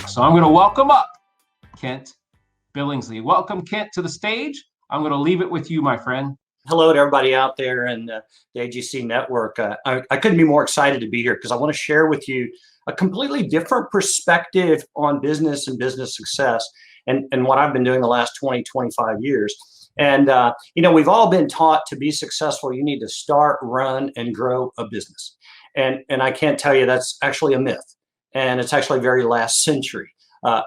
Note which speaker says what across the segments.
Speaker 1: So I'm going to welcome up Kent Billingsley. Welcome, Kent, to the stage. I'm going to leave it with you, my friend.
Speaker 2: Hello to everybody out there in the AGC network. I couldn't be more excited to be here because I want to share with you a completely different perspective on business and business success and what I've been doing the last 20, 25 years. And, we've all been taught to be successful, you need to start, run, and grow a business. And I can't tell you that's actually a myth. And it's actually very last century.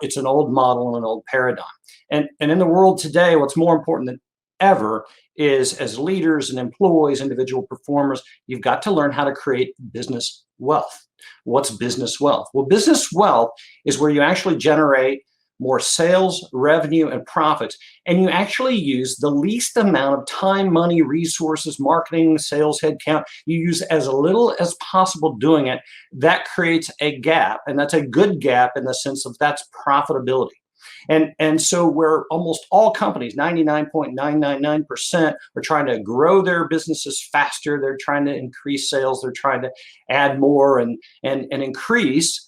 Speaker 2: It's an old model and an old paradigm. And in the world today, what's more important than ever is, as leaders and employees, individual performers, you've got to learn how to create business wealth. What's business wealth? Well, business wealth is where you actually generate more sales, revenue, and profits, and you actually use the least amount of time, money, resources, marketing, sales headcount. You use as little as possible doing it. That creates a gap, and that's a good gap in the sense of that's profitability. And so where almost all companies, 99.999%, are trying to grow their businesses faster, they're trying to increase sales, they're trying to add more and increase.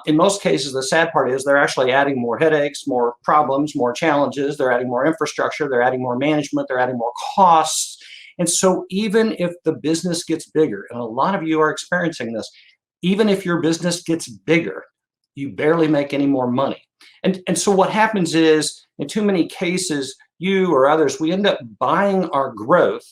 Speaker 2: In most cases, the sad part is they're actually adding more headaches, more problems, more challenges. They're adding more infrastructure, they're adding more management, they're adding more costs. And so even if the business gets bigger, and a lot of you are experiencing this, even if your business gets bigger, you barely make any more money. And so what happens is, in too many cases, you or others, we end up buying our growth,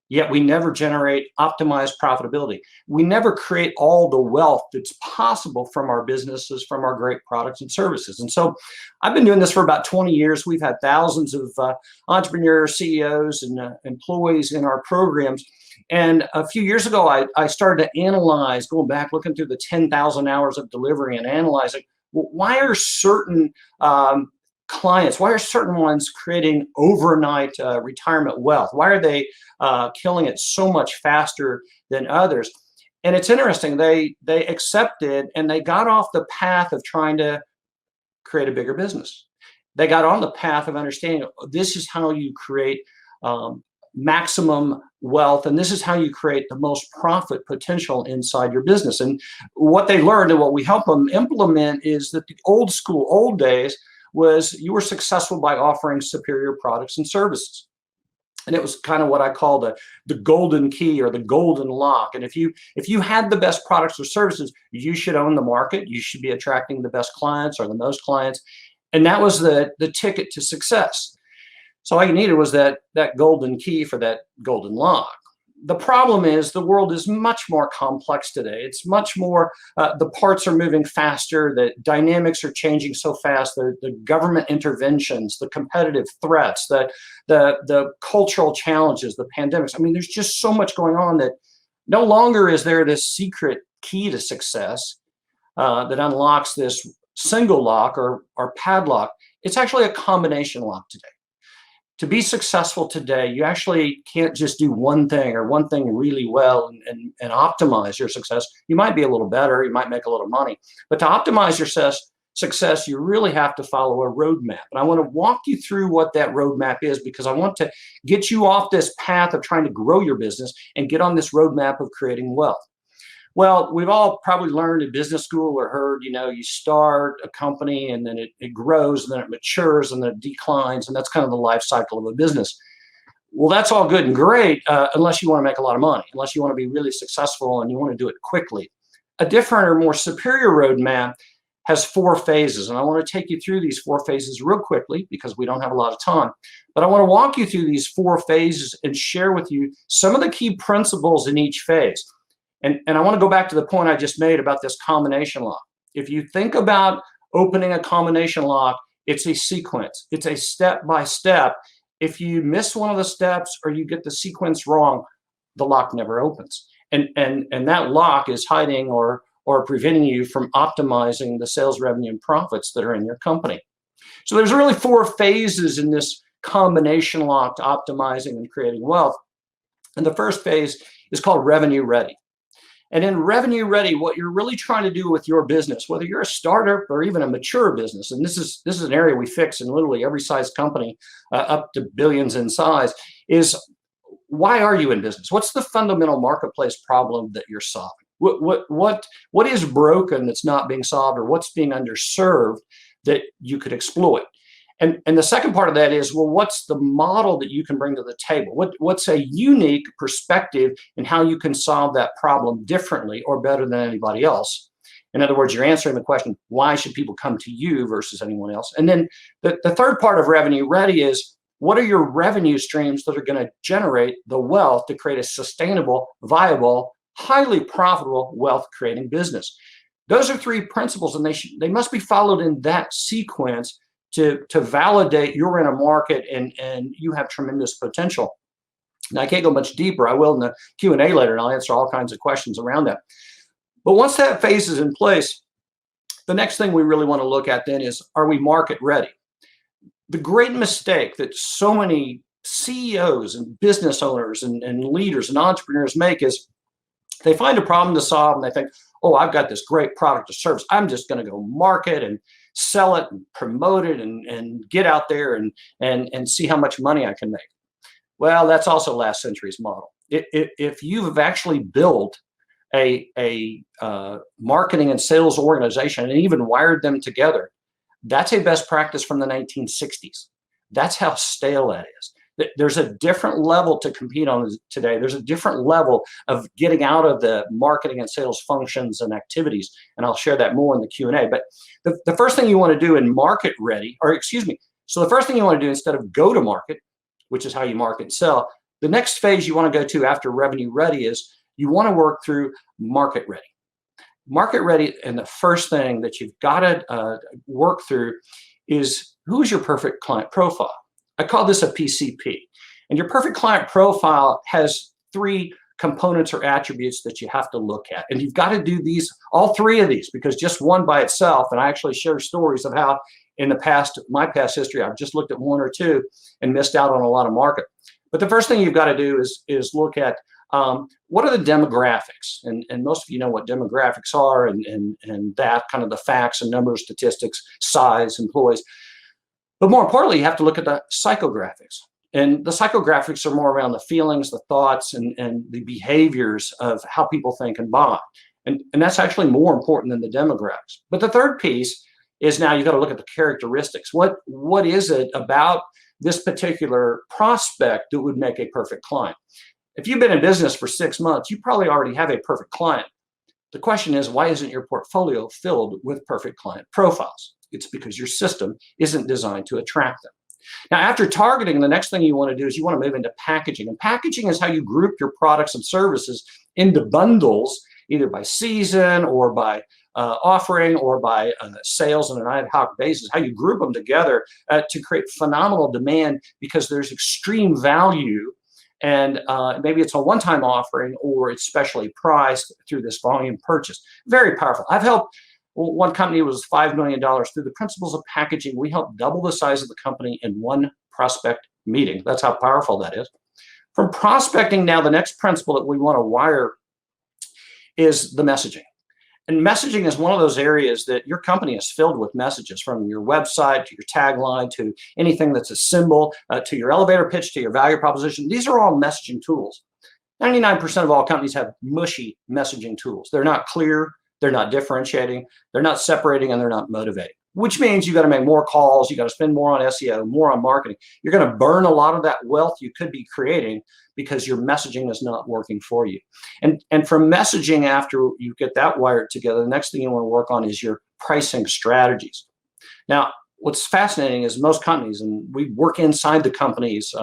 Speaker 2: yet we never generate optimized profitability. We never create all the wealth that's possible from our businesses, from our great products and services. And so I've been doing this for about 20 years. We've had thousands of entrepreneurs, CEOs, and employees in our programs. And a few years ago, I started to analyze, going back, looking through the 10,000 hours of delivery and analyzing, well, why are certain clients, why are certain ones creating overnight retirement wealth? Why are they killing it so much faster than others? And it's interesting, they accepted and they got off the path of trying to create a bigger business. They got on the path of understanding this is how you create maximum wealth, and this is how you create the most profit potential inside your business. And what they learned and what we help them implement is that the old days was you were successful by offering superior products and services. And it was kind of what I call the golden key or the golden lock. And if you had the best products or services, you should own the market. You should be attracting the best clients or the most clients. And that was the ticket to success. So all you needed was that golden key for that golden lock. The problem is the world is much more complex today. It's much more, the parts are moving faster, the dynamics are changing so fast, the government interventions, the competitive threats, the cultural challenges, the pandemics. I mean, there's just so much going on that no longer is there this secret key to success that unlocks this single lock or padlock. It's actually a combination lock today. To be successful today, you actually can't just do one thing or one thing really well and optimize your success. You might be a little better, you might make a little money, but to optimize your success, you really have to follow a roadmap. And I want to walk you through what that roadmap is because I want to get you off this path of trying to grow your business and get on this roadmap of creating wealth. Well, we've all probably learned in business school or heard, you start a company and then it grows and then it matures and then it declines. And that's kind of the life cycle of a business. Well, that's all good and great unless you want to make a lot of money, unless you want to be really successful and you want to do it quickly. A different or more superior roadmap has 4 phases. And I want to take you through these 4 phases real quickly because we don't have a lot of time. But I want to walk you through these 4 phases and share with you some of the key principles in each phase. And I want to go back to the point I just made about this combination lock. If you think about opening a combination lock, it's a sequence. It's a step-by-step. If you miss one of the steps or you get the sequence wrong, the lock never opens. And that lock is hiding or preventing you from optimizing the sales revenue and profits that are in your company. So there's really 4 phases in this combination lock to optimizing and creating wealth. And the first phase is called revenue ready. And in revenue ready, what you're really trying to do with your business, whether you're a startup or even a mature business, and this is an area we fix in literally every size company up to billions in size, is why are you in business? What's the fundamental marketplace problem that you're solving? What is broken that's not being solved, or what's being underserved that you could exploit? And the second part of that is, well, what's the model that you can bring to the table? What's a unique perspective in how you can solve that problem differently or better than anybody else? In other words, you're answering the question, why should people come to you versus anyone else? And then the third part of Revenue Ready is, what are your revenue streams that are going to generate the wealth to create a sustainable, viable, highly profitable wealth creating business? Those are three principles, and they must be followed in that sequence to validate you're in a market and you have tremendous potential. Now, I can't go much deeper. I will in the Q&A later, and I'll answer all kinds of questions around that. But once that phase is in place, the next thing we really want to look at then is, are we market ready? The great mistake that so many CEOs and business owners and leaders and entrepreneurs make is they find a problem to solve and they think, oh, I've got this great product or service. I'm just going to go market and sell it and promote it and get out there and see how much money I can make. Well, that's also last century's model. If you've actually built a marketing and sales organization and even wired them together, that's a best practice from the 1960s. That's how stale that is. There's a different level to compete on today. There's a different level of getting out of the marketing and sales functions and activities, and I'll share that more in the Q&A. But the first thing you want to do in market ready, so the first thing you want to do instead of go to market, which is how you market and sell, the next phase you want to go to after revenue ready is you want to work through market ready. Market ready, and the first thing that you've got to work through is, who is your perfect client profile? I call this a PCP. And your perfect client profile has three components or attributes that you have to look at. And you've got to do all three of these, because just one by itself, and I actually share stories of how in my past history, I've just looked at one or two and missed out on a lot of market. But the first thing you've got to do is look at what are the demographics? And most of you know what demographics are, and that kind of the facts and numbers, statistics, size, employees. But more importantly, you have to look at the psychographics. And the psychographics are more around the feelings, the thoughts, and the behaviors of how people think and buy. And that's actually more important than the demographics. But the third piece is, now you've got to look at the characteristics. What is it about this particular prospect that would make a perfect client? If you've been in business for 6 months, you probably already have a perfect client. The question is, why isn't your portfolio filled with perfect client profiles? It's because your system isn't designed to attract them. Now, after targeting, the next thing you want to do is you want to move into packaging. And packaging is how you group your products and services into bundles, either by season or by offering or by sales on an ad hoc basis, how you group them together to create phenomenal demand, because there's extreme value. And maybe it's a one-time offering, or it's specially priced through this volume purchase. Very powerful. I've helped one company, was $5 million. Through the principles of packaging, we helped double the size of the company in one prospect meeting. That's how powerful that is. From prospecting, now the next principle that we want to wire is the messaging. And messaging is one of those areas that your company is filled with messages, from your website to your tagline to anything that's a symbol, to your elevator pitch, to your value proposition. These are all messaging tools. 99% of all companies have mushy messaging tools. They're not clear, they're not differentiating, they're not separating, and they're not motivating, which means you got to make more calls, you got to spend more on SEO, more on marketing. You're going to burn a lot of that wealth you could be creating because your messaging is not working for you. And from messaging, after you get that wired together, the next thing you want to work on is your pricing strategies. Now, what's fascinating is most companies, and we work inside the companies,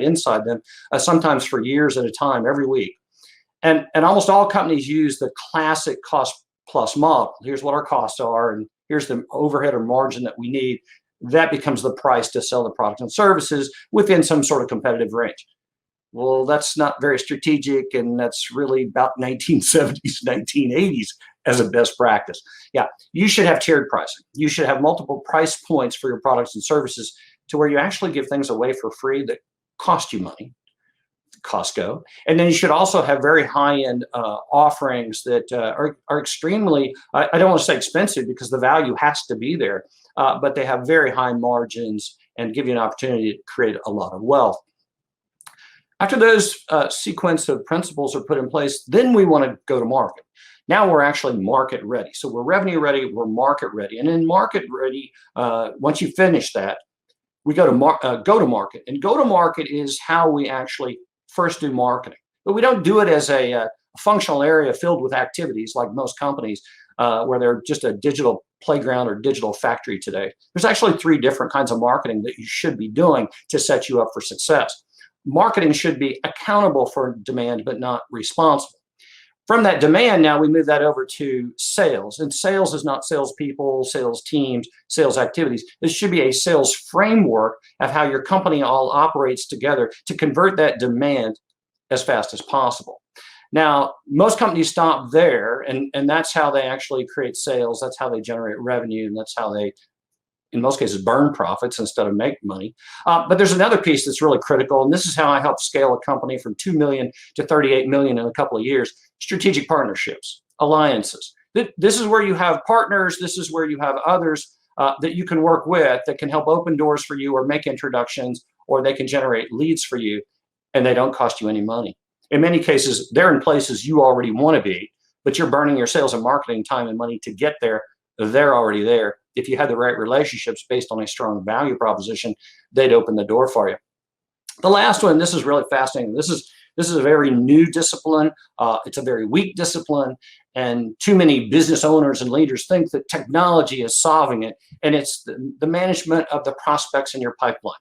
Speaker 2: inside them, sometimes for years at a time, every week. And almost all companies use the classic cost plus model. Here's what our costs are, and here's the overhead or margin that we need. That becomes the price to sell the products and services within some sort of competitive range. Well, that's not very strategic, and that's really about 1970s, 1980s as a best practice. Yeah, you should have tiered pricing. You should have multiple price points for your products and services, to where you actually give things away for free that cost you money, Costco. And then you should also have very high-end offerings that are extremely, I don't want to say expensive, because the value has to be there, but they have very high margins and give you an opportunity to create a lot of wealth. After those sequence of principles are put in place, then we want to go to market. Now we're actually market ready. So we're revenue ready, we're market ready. And in market ready, once you finish that, we go to go to market. And go to market is how we actually first do marketing. But we don't do it as a functional area filled with activities like most companies where they're just a digital playground or digital factory today. There's actually 3 different kinds of marketing that you should be doing to set you up for success. Marketing should be accountable for demand, but not responsible. From that demand, now we move that over to sales. And sales is not salespeople, sales teams, sales activities. This should be a sales framework of how your company all operates together to convert that demand as fast as possible. Now, most companies stop there, and that's how they actually create sales. That's how they generate revenue, and that's how they, in most cases, burn profits instead of make money. But there's another piece that's really critical, and this is how I helped scale a company from 2 million to 38 million in a couple of years. Strategic partnerships, alliances. This is where you have partners. This is where you have others that you can work with that can help open doors for you or make introductions, or they can generate leads for you, and they don't cost you any money. In many cases, they're in places you already want to be, but you're burning your sales and marketing time and money to get there. They're already there. If you had the right relationships based on a strong value proposition, they'd open the door for you. The last one, this is really fascinating. This is a very new discipline. It's a very weak discipline, and too many business owners and leaders think that technology is solving it, and it's the management of the prospects in your pipeline.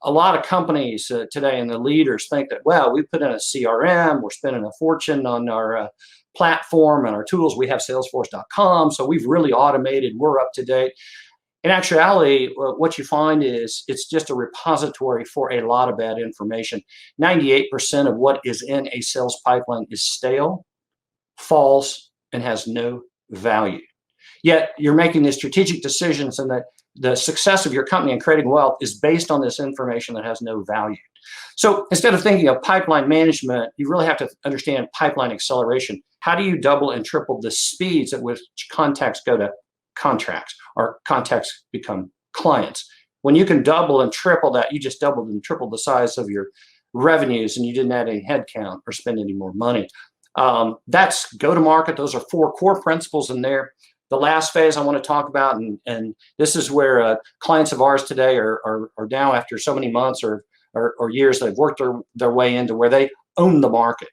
Speaker 2: A lot of companies today and the leaders think that, well, we put in a CRM, we're spending a fortune on our platform and our tools. We have Salesforce.com, so we've really automated, we're up to date. In actuality, what you find is it's just a repository for a lot of bad information. 98% of what is in a sales pipeline is stale, false, and has no value. Yet you're making these strategic decisions, and the success of your company and creating wealth is based on this information that has no value. So instead of thinking of pipeline management, you really have to understand pipeline acceleration. How do you double and triple the speeds at which contacts go to contracts, or contacts become clients? When you can double and triple that, you just doubled and tripled the size of your revenues, and you didn't add any headcount or spend any more money. That's go to market. Those are 4 core principles in there. The last phase I want to talk about, and this is where clients of ours today are now, after so many months or years, they've worked their way into where they own the market.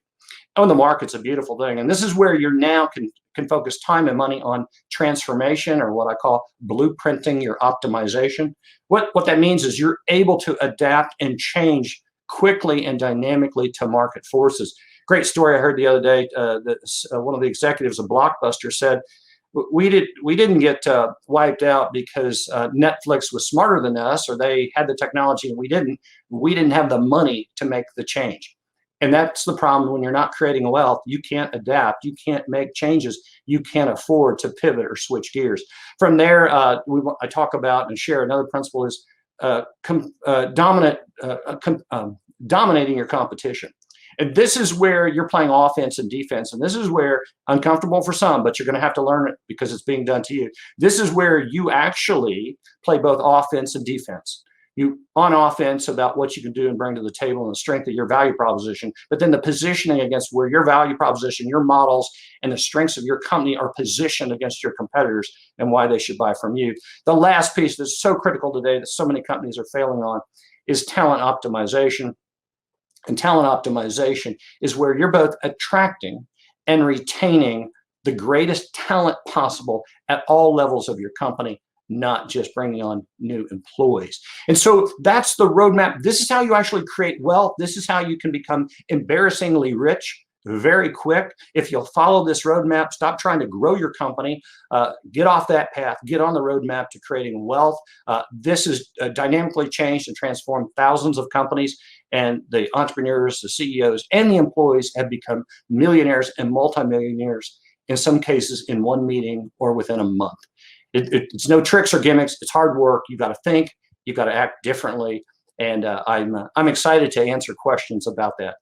Speaker 2: Own the market's a beautiful thing, and this is where you're now can focus time and money on transformation, or what I call blueprinting your optimization. What that means is you're able to adapt and change quickly and dynamically to market forces. Great story I heard the other day. One of the executives of Blockbuster said, we didn't get wiped out because Netflix was smarter than us, or they had the technology and we didn't. We didn't have the money to make the change. And that's the problem when you're not creating wealth. You can't adapt. You can't make changes. You can't afford to pivot or switch gears. From there, I talk about and share another principle is dominating your competition. And this is where you're playing offense and defense. And this is where, uncomfortable for some, but you're going to have to learn it because it's being done to you. This is where you actually play both offense and defense. You on offense about what you can do and bring to the table and the strength of your value proposition, but then the positioning against where your value proposition, your models, and the strengths of your company are positioned against your competitors and why they should buy from you. The last piece that's so critical today that so many companies are failing on is talent optimization. And talent optimization is where you're both attracting and retaining the greatest talent possible at all levels of your company, not just bringing on new employees. And so that's the roadmap. This is how you actually create wealth. This is how you can become embarrassingly rich very quick. If you'll follow this roadmap, stop trying to grow your company, get off that path, get on the roadmap to creating wealth. This has dynamically changed and transformed thousands of companies, and the entrepreneurs, the CEOs, and the employees have become millionaires and multi-millionaires, in some cases in one meeting or within a month. It's no tricks or gimmicks. It's hard work. You've got to think. You've got to act differently. And I'm excited to answer questions about that.